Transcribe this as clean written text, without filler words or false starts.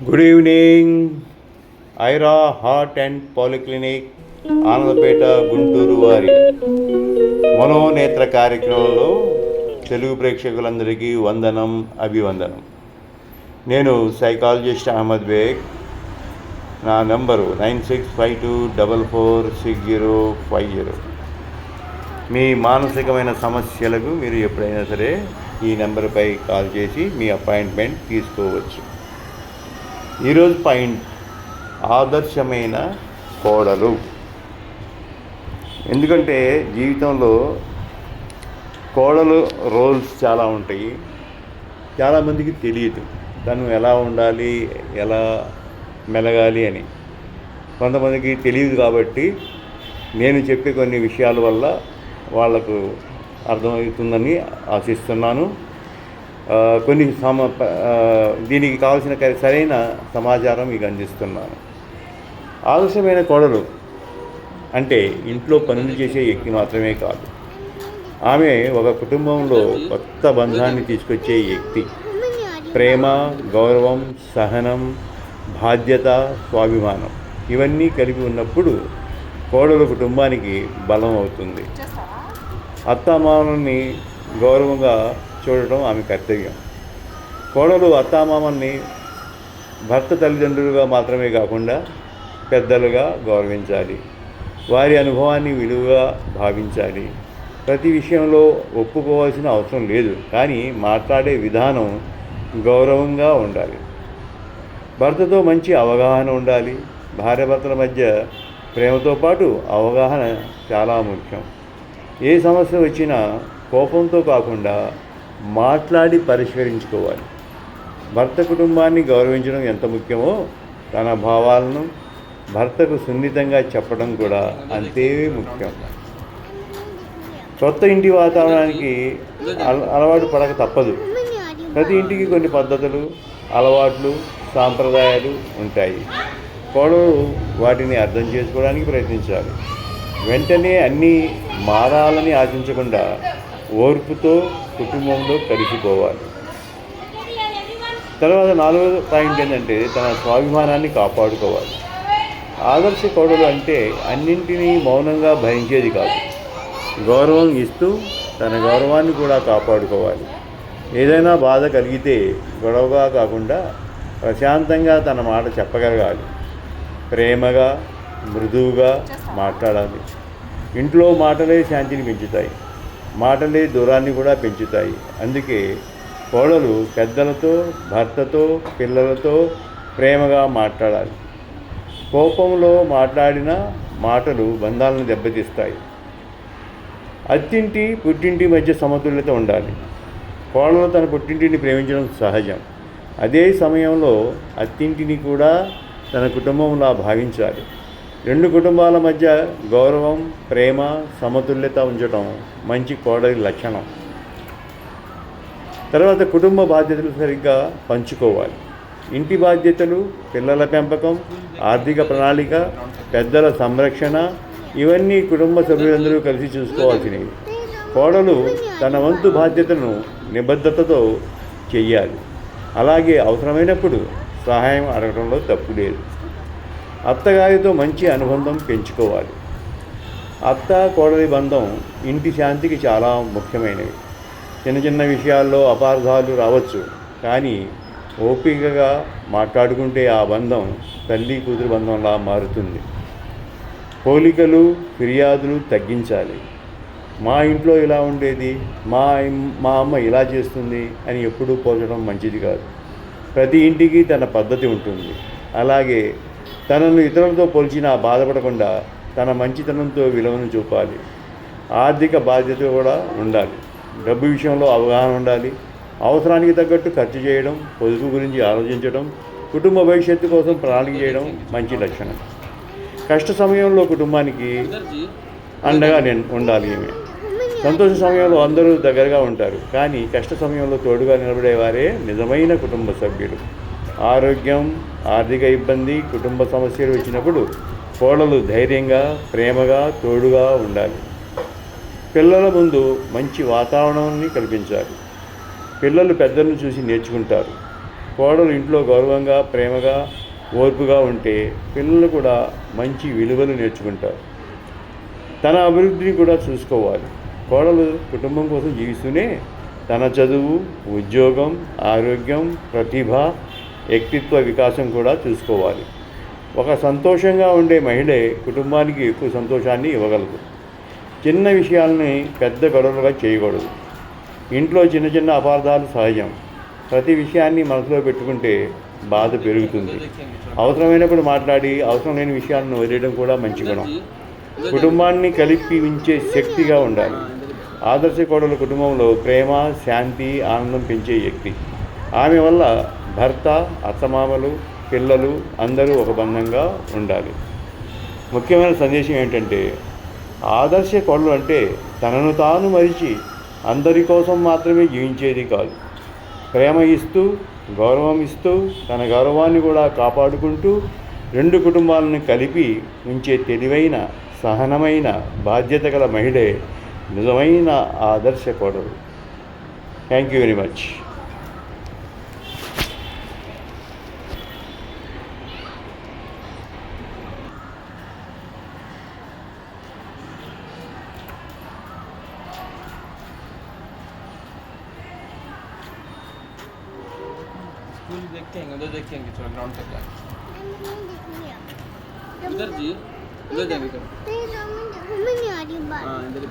Good evening. Ira heart and polyclinic, Anandpet, Guntur వారి మనోనేత్ర కార్యక్రమంలో తెలుగు ప్రేక్షకులందరికీ వందనం, అభివందనం. నేను సైకాలజిస్ట్ అహ్మద్ బేగ్. నా నంబరు 9652446050. మీ మానసికమైన సమస్యలకు మీరు ఎప్పుడైనా సరే ఈ నెంబర్పై కాల్ చేసి మీ అపాయింట్మెంట్ తీసుకోవచ్చు. ఈరోజు పాయింట్ ఆదర్శమైన కోడలు. ఎందుకంటే జీవితంలో కోడలు రోల్స్ చాలా ఉంటాయి. చాలామందికి తెలియదు తను ఎలా ఉండాలి, ఎలా మెలగాలి అని. కొంతమందికి తెలియదు కాబట్టి నేను చెప్పే కొన్ని విషయాల వల్ల వాళ్లకు అర్థమవుతుందని ఆశిస్తున్నాను. కొన్ని దీనికి కావాల్సిన సరైన సమాచారం మీకు అందిస్తున్నాను. ఆదర్శమైన కోడలు అంటే ఇంట్లో పనులు చేసే వ్యక్తి మాత్రమే కాదు, ఆమె ఒక కుటుంబంలో కొత్త బంధాన్ని తీసుకొచ్చే వ్యక్తి. ప్రేమ, గౌరవం, సహనం, బాధ్యత, స్వాభిమానం ఇవన్నీ కలిపి ఉన్నప్పుడు కోడలు కుటుంబానికి బలం అవుతుంది. అత్తామామల్ని గౌరవంగా చూడటం ఆమె కర్తవ్యం. కోడలు అత్తామామల్ని భర్త తల్లిదండ్రులుగా మాత్రమే కాకుండా పెద్దలుగా గౌరవించాలి. వారి అనుభవాన్ని విలువగా భావించాలి. ప్రతి విషయంలో ఒప్పుకోవాల్సిన అవసరం లేదు, కానీ మాట్లాడే విధానం గౌరవంగా ఉండాలి. భర్తతో మంచి అవగాహన ఉండాలి. భార్యాభర్తల మధ్య ప్రేమతో పాటు అవగాహన చాలా ముఖ్యం. ఏ సమస్య వచ్చినా కోపంతో కాకుండా మాట్లాడి పరిష్కరించుకోవాలి. భర్త కుటుంబాన్ని గౌరవించడం ఎంత ముఖ్యమో తన భావాలను భర్తకు సున్నితంగా చెప్పడం కూడా అంతే ముఖ్యం. కొత్త ఇంటి వాతావరణానికి అలవాటు పడక తప్పదు. ప్రతి ఇంటికి కొన్ని పద్ధతులు, అలవాట్లు, సాంప్రదాయాలు ఉంటాయి. కోడలు వాటిని అర్థం చేసుకోవడానికి ప్రయత్నించాలి. వెంటనే అన్నీ మారాలని ఆశించకుండా ఓర్పుతో కుటుంబంలో కలిసిపోవాలి. తర్వాత 4వ పాయింట్ ఏంటంటే తన స్వాభిమానాన్ని కాపాడుకోవాలి. ఆదర్శ కోడలు అంటే అన్నింటినీ మౌనంగా భరించేది కాదు, గౌరవం ఇస్తూ తన గౌరవాన్ని కూడా కాపాడుకోవాలి. ఏదైనా బాధ కలిగితే గొడవగా కాకుండా ప్రశాంతంగా తన మాట చెప్పగలగాలి. ప్రేమగా, మృదువుగా మాట్లాడాలి. ఇంట్లో మాటలే శాంతిని పెంచుతాయి, మాటలే దూరాన్ని కూడా పెంచుతాయి. అందుకే కోడలు పెద్దలతో, భర్తతో, పిల్లలతో ప్రేమగా మాట్లాడాలి. కోపంలో మాట్లాడిన మాటలు బంధాలను దెబ్బతీస్తాయి. అత్తింటి, పుట్టింటి మధ్య సమతుల్యత ఉండాలి. కోడలు తన పుట్టింటిని ప్రేమించడం సహజం. అదే సమయంలో అత్తింటిని కూడా తన కుటుంబంలా భావించాలి. రెండు కుటుంబాల మధ్య గౌరవం, ప్రేమ, సమతుల్యత ఉంచడం మంచి కోడలి లక్షణం. తర్వాత కుటుంబ బాధ్యతలు సరిగ్గా పంచుకోవాలి. ఇంటి బాధ్యతలు, పిల్లల పెంపకం, ఆర్థిక ప్రణాళిక, పెద్దల సంరక్షణ ఇవన్నీ కుటుంబ సభ్యులందరూ కలిసి చూసుకోవాల్సినవి. కోడలు తన వంతు బాధ్యతను నిబద్ధతతో చెయ్యాలి. అలాగే అవసరమైనప్పుడు సహాయం అడగడంలో తప్పు లేదు. అత్తగారితో మంచి అనుబంధం పెంచుకోవాలి. అత్త కోడలి బంధం ఇంటి శాంతికి చాలా ముఖ్యమైనవి. చిన్న చిన్న విషయాల్లో అపార్థాలు రావచ్చు, కానీ ఓపికగా మాట్లాడుకుంటే ఆ బంధం తల్లి కూతురు బంధంలా మారుతుంది. పోలికలు, ఫిర్యాదులు తగ్గించాలి. మా ఇంట్లో ఇలా ఉండేది, మా అమ్మ ఇలా చేస్తుంది అని ఎప్పుడూ పోల్చడం మంచిది కాదు. ప్రతి ఇంటికి తన పద్ధతి ఉంటుంది. అలాగే తనను ఇతరులతో పోల్చినా బాధపడకుండా తన మంచితనంతో విలువను చూపాలి. ఆర్థిక బాధ్యత కూడా ఉండాలి. డబ్బు విషయంలో అవగాహన ఉండాలి. అవసరానికి తగ్గట్టు ఖర్చు చేయడం, పొదుపు గురించి ఆలోచించడం, కుటుంబ భవిష్యత్తు కోసం ప్రణాళిక చేయడం మంచి లక్షణం. కష్ట సమయంలో కుటుంబానికి అండగా ఉండాలి. ఈమె సంతోష సమయంలో అందరూ దగ్గరగా ఉంటారు, కానీ కష్ట సమయంలో తోడుగా నిలబడేవారే నిజమైన కుటుంబ సభ్యులు. ఆరోగ్యం, ఆర్థిక ఇబ్బంది, కుటుంబ సమస్యలు వచ్చినప్పుడు కోడలు ధైర్యంగా, ప్రేమగా, తోడుగా ఉండాలి. పిల్లల ముందు మంచి వాతావరణాన్ని కల్పించాలి. పిల్లలు పెద్దలను చూసి నేర్చుకుంటారు. కోడలు ఇంట్లో గౌరవంగా ప్రేమగా ఓర్పుగా ఉంటే పిల్లలు కూడా మంచి విలువలు నేర్చుకుంటారు. తన అభివృద్ధిని కూడా చూసుకోవాలి. కోడలు కుటుంబం కోసం జీవిస్తూనే తన చదువు, ఉద్యోగం, ఆరోగ్యం, ప్రతిభ, వ్యక్తిత్వ వికాసం కూడా చూసుకోవాలి. ఒక సంతోషంగా ఉండే మహిళే కుటుంబానికి ఎక్కువ సంతోషాన్ని ఇవ్వగలదు. చిన్న విషయాలని పెద్ద గొడవలుగా చేయకూడదు. ఇంట్లో చిన్న చిన్న అపార్థాలు సహజం. ప్రతి విషయాన్ని మనసులో పెట్టుకుంటే బాధ పెరుగుతుంది. అవసరమైనప్పుడు మాట్లాడి అవసరం లేని విషయాలను వదిలేయడం కూడా మంచి గుణం. కుటుంబాన్ని కలిపి ఉంచే శక్తిగా ఉండాలి. ఆదర్శ కోడలు కుటుంబంలో ప్రేమ, శాంతి, ఆనందం పెంచే వ్యక్తి. ఆమె వల్ల భర్త, అత్తమామలు, పిల్లలు అందరూ ఒక బంధంగా ఉండాలి. ముఖ్యమైన సందేశం ఏంటంటే, ఆదర్శ కోడలు అంటే తనను తాను మరిచి అందరి కోసం మాత్రమే జీవించేది కాదు. ప్రేమ ఇస్తూ, గౌరవం ఇస్తూ, తన గౌరవాన్ని కూడా కాపాడుకుంటూ రెండు కుటుంబాలను కలిపి ఉంచే తెలివైన, సహనమైన, బాధ్యత గల మహిళే నిజమైన ఆదర్శ కోడలు. Thank you very much. School देखेंगे, उधर देखेंगे, चलो ग्राउंड तक जाएंगे। उधर जी, उधर जाएंगे। हाँ इधर ही